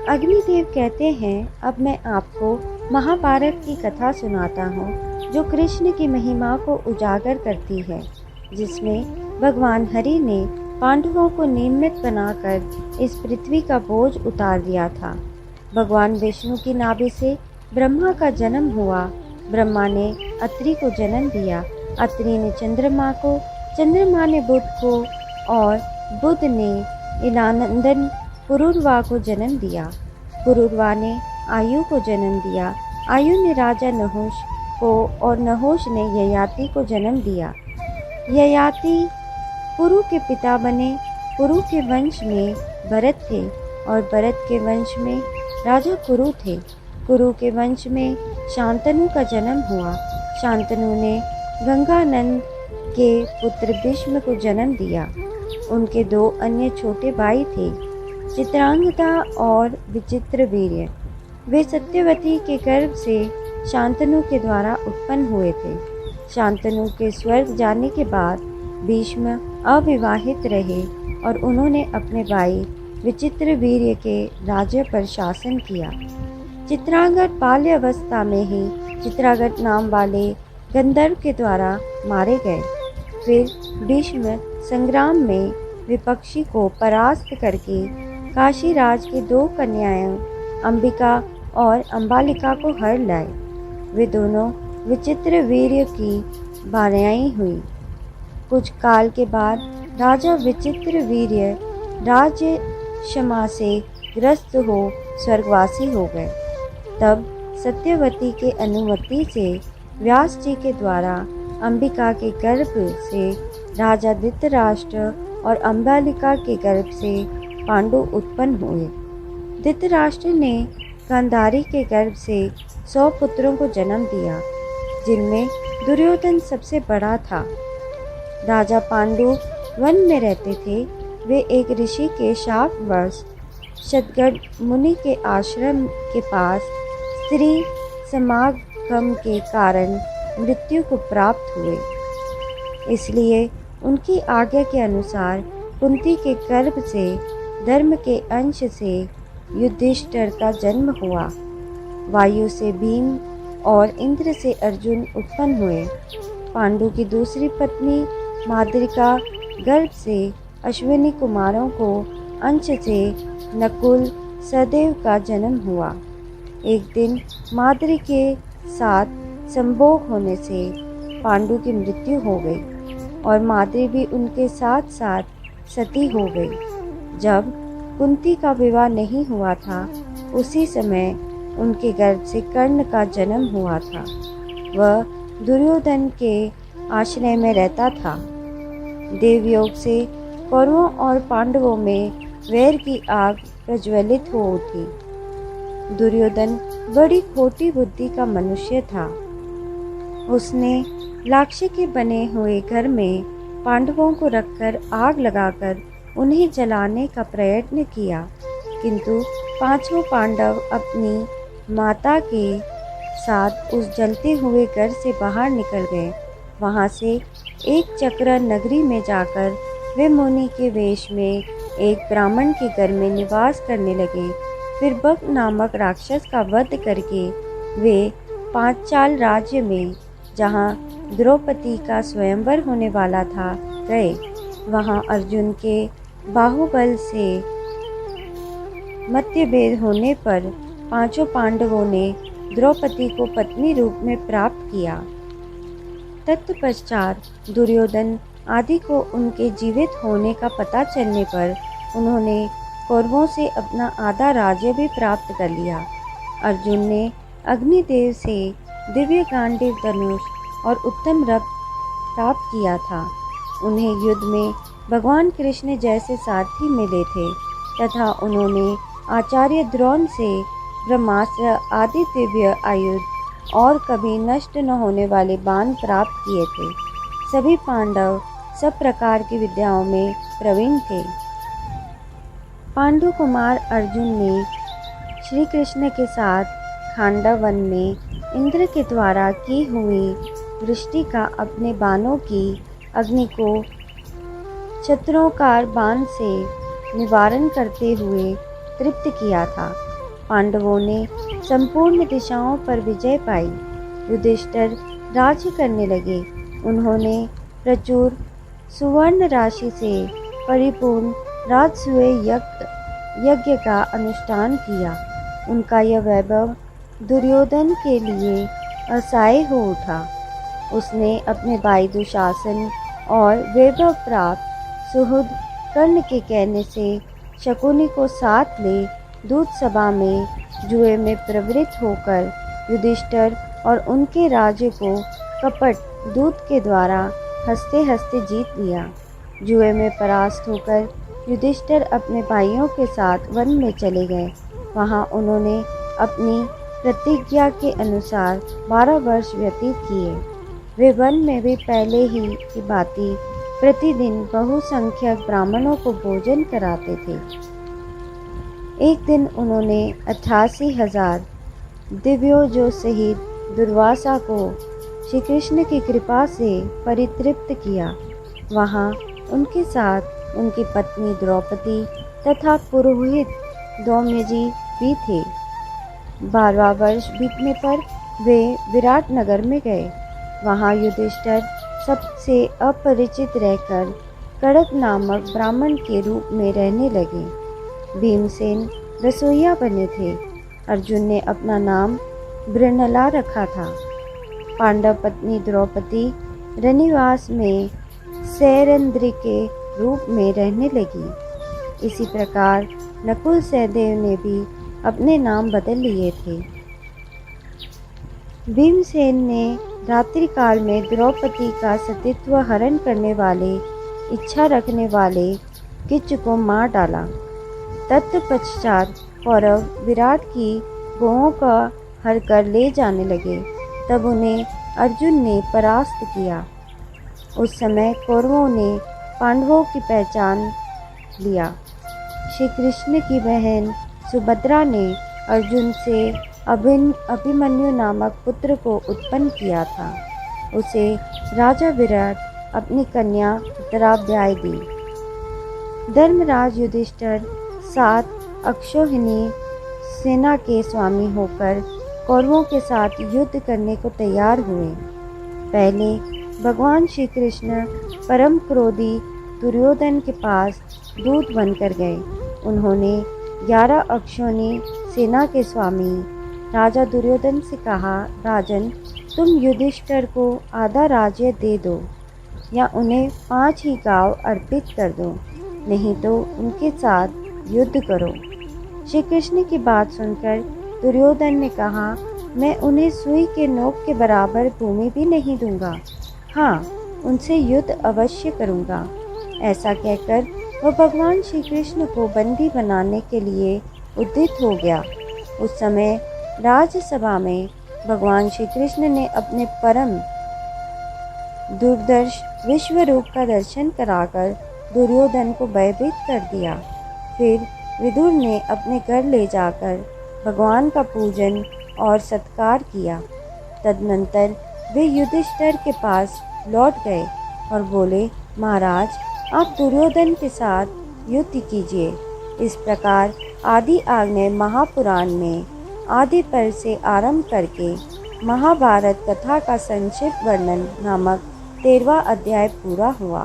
अग्निदेव कहते हैं, अब मैं आपको महाभारत की कथा सुनाता हूँ जो कृष्ण की महिमा को उजागर करती है, जिसमें भगवान हरि ने पांडवों को निमित्त बनाकर इस पृथ्वी का बोझ उतार दिया था। भगवान विष्णु की नाभि से ब्रह्मा का जन्म हुआ। ब्रह्मा ने अत्रि को जन्म दिया, अत्रि ने चंद्रमा को, चंद्रमा ने बुध को और बुध ने इलानंदन पुरुरवा को जन्म दिया। पुरुरवा ने आयु को जन्म दिया, आयु ने राजा नहुष को और नहुष ने ययाति को जन्म दिया। ययाति पुरु के पिता बने। पुरु के वंश में भरत थे और भरत के वंश में राजा कुरु थे। कुरु के वंश में शांतनु का जन्म हुआ। शांतनु ने गंगानंद के पुत्र भीष्म को जन्म दिया। उनके दो अन्य छोटे भाई थे, चित्रांगदा और विचित्रवीर्य। वे सत्यवती के गर्भ से शांतनु के द्वारा उत्पन्न हुए थे। शांतनु के स्वर्ग जाने के बाद भीष्म अविवाहित रहे और उन्होंने अपने भाई विचित्रवीर्य के राज्य पर शासन किया। चित्रांगद बाल्यावस्था में ही चित्रांगद नाम वाले गंधर्व के द्वारा मारे गए। फिर भीष्म संग्राम में विपक्षी को परास्त करके काशीराज की दो कन्याओं अंबिका और अंबालिका को हर लाए। वे दोनों विचित्रवीर्य की भार्याएं हुई। कुछ काल के बाद राजा विचित्रवीर्य राज्य क्षमा से ग्रस्त हो स्वर्गवासी हो गए। तब सत्यवती के अनुमति से व्यास जी के द्वारा अंबिका के गर्भ से राजा धृतराष्ट्र और अंबालिका के गर्भ से पांडु उत्पन्न हुए। धृतराष्ट्र ने गांधारी के गर्भ से 100 पुत्रों को जन्म दिया, जिनमें दुर्योधन सबसे बड़ा था। राजा पांडु वन में रहते थे। वे एक ऋषि के शापवश शतगढ़ मुनि के आश्रम के पास स्त्री समागम के कारण मृत्यु को प्राप्त हुए। इसलिए उनकी आज्ञा के अनुसार कुंती के गर्भ से धर्म के अंश से युधिष्ठिर का जन्म हुआ। वायु से भीम और इंद्र से अर्जुन उत्पन्न हुए। पांडु की दूसरी पत्नी माद्रिका गर्भ से अश्विनी कुमारों को अंश से नकुल सहदेव का जन्म हुआ। एक दिन माद्री के साथ संभोग होने से पांडु की मृत्यु हो गई और माद्री भी उनके साथ साथ सती हो गई। जब कुंती का विवाह नहीं हुआ था, उसी समय उनके गर्भ से कर्ण का जन्म हुआ था। वह दुर्योधन के आश्रय में रहता था। देवयोग से कौरवों और पांडवों में वैर की आग प्रज्वलित हो उठी। दुर्योधन बड़ी खोटी बुद्धि का मनुष्य था। उसने लाक्ष्य के बने हुए घर में पांडवों को रखकर आग लगाकर उन्हें जलाने का प्रयत्न किया, किंतु पांचों पांडव अपनी माता के साथ उस जलते हुए घर से बाहर निकल गए। वहां से एक चक्र नगरी में जाकर वे मुनि के वेश में एक ब्राह्मण के घर में निवास करने लगे। फिर बक नामक राक्षस का वध करके वे पांचाल राज्य में, जहाँ द्रौपदी का स्वयंवर होने वाला था, गए। वहाँ अर्जुन के बाहुबल से मतभेद होने पर पांचों पांडवों ने द्रौपदी को पत्नी रूप में प्राप्त किया। तत्पश्चात दुर्योधन आदि को उनके जीवित होने का पता चलने पर उन्होंने कौरवों से अपना आधा राज्य भी प्राप्त कर लिया। अर्जुन ने अग्निदेव से दिव्य गांडीव धनुष और उत्तम रथ प्राप्त किया था। उन्हें युद्ध में भगवान कृष्ण जैसे सारथी मिले थे तथा उन्होंने आचार्य द्रोण से ब्रह्मास्त्र आदि दिव्य आयुध और कभी नष्ट न होने वाले बाण प्राप्त किए थे। सभी पांडव सब प्रकार की विद्याओं में प्रवीण थे। पांडु कुमार अर्जुन ने श्री कृष्ण के साथ खांडव वन में इंद्र के द्वारा की हुई वृष्टि का अपने बाणों की अग्नि को शत्रुओं का बाण से निवारण करते हुए तृप्त किया था। पांडवों ने संपूर्ण दिशाओं पर विजय पाई। युधिष्ठिर राज्य करने लगे। उन्होंने प्रचुर सुवर्ण राशि से परिपूर्ण राजसूय यज्ञ का अनुष्ठान किया। उनका यह वैभव दुर्योधन के लिए असह्य हो उठा। उसने अपने भाई दुशासन और वैभव प्राप्त सुहृद कर्ण के कहने से शकुनी को साथ ले दूत सभा में जुए में प्रवृत्त होकर युधिष्ठिर और उनके राज्य को कपट दूत के द्वारा हंसते हंसते जीत लिया। जुए में परास्त होकर युधिष्ठिर अपने भाइयों के साथ वन में चले गए। वहां उन्होंने अपनी प्रतिज्ञा के अनुसार 12 वर्ष व्यतीत किए। वे वन में भी पहले ही की भांति प्रतिदिन बहुसंख्यक ब्राह्मणों को भोजन कराते थे। एक दिन उन्होंने 88,000 दिव्योजों सहित दुर्वासा को श्री कृष्ण की कृपा से परितृप्त किया। वहाँ उनके साथ उनकी पत्नी द्रौपदी तथा पुरोहित दौम्यजी भी थे। 12वां वर्ष बीतने पर वे विराट नगर में गए। वहाँ युधिष्ठिर सबसे अपरिचित रहकर कड़क नामक ब्राह्मण के रूप में रहने लगे। भीमसेन रसोइया बने थे। अर्जुन ने अपना नाम बृहनला रखा था। पांडव पत्नी द्रौपदी रनिवास में सैरंध्री के रूप में रहने लगी। इसी प्रकार नकुल सहदेव ने भी अपने नाम बदल लिए थे। भीमसेन ने रात्रि काल में द्रौपदी का सतीत्व हरण करने वाले इच्छा रखने वाले किच्च को मार डाला। तत्पश्चात कौरव विराट की गौओं का हर कर ले जाने लगे। तब उन्हें अर्जुन ने परास्त किया। उस समय कौरवों ने पांडवों की पहचान लिया। श्री कृष्ण की बहन सुभद्रा ने अर्जुन से अभिमन्यु नामक पुत्र को उत्पन्न किया था। उसे राजा विराट अपनी कन्या उत्तराध्याय दी। धर्मराज युधिष्ठिर 7 अक्षौहिणी सेना के स्वामी होकर कौरवों के साथ युद्ध करने को तैयार हुए। पहले भगवान श्री कृष्ण परम क्रोधी दुर्योधन के पास दूत बनकर गए। उन्होंने 11 अक्षौहिणी सेना के स्वामी राजा दुर्योधन से कहा, राजन, तुम युधिष्ठिर को आधा राज्य दे दो या उन्हें 5 ही गांव अर्पित कर दो, नहीं तो उनके साथ युद्ध करो। श्री कृष्ण की बात सुनकर दुर्योधन ने कहा, मैं उन्हें सुई के नोक के बराबर भूमि भी नहीं दूंगा। हाँ, उनसे युद्ध अवश्य करूंगा। ऐसा कहकर वह भगवान श्री कृष्ण को बंदी बनाने के लिए उद्यत हो गया। उस समय राज्यसभा में भगवान श्री कृष्ण ने अपने परम दुर्दर्श विश्व रूप का दर्शन कराकर दुर्योधन को भयभीत कर दिया। फिर विदुर ने अपने घर ले जाकर भगवान का पूजन और सत्कार किया। तदनंतर वे युधिष्ठिर के पास लौट गए और बोले, महाराज, आप दुर्योधन के साथ युद्ध कीजिए। इस प्रकार आदि आग्नेय महापुराण में आदि पर से आरंभ करके महाभारत कथा का संक्षिप्त वर्णन नामक 13वां अध्याय पूरा हुआ।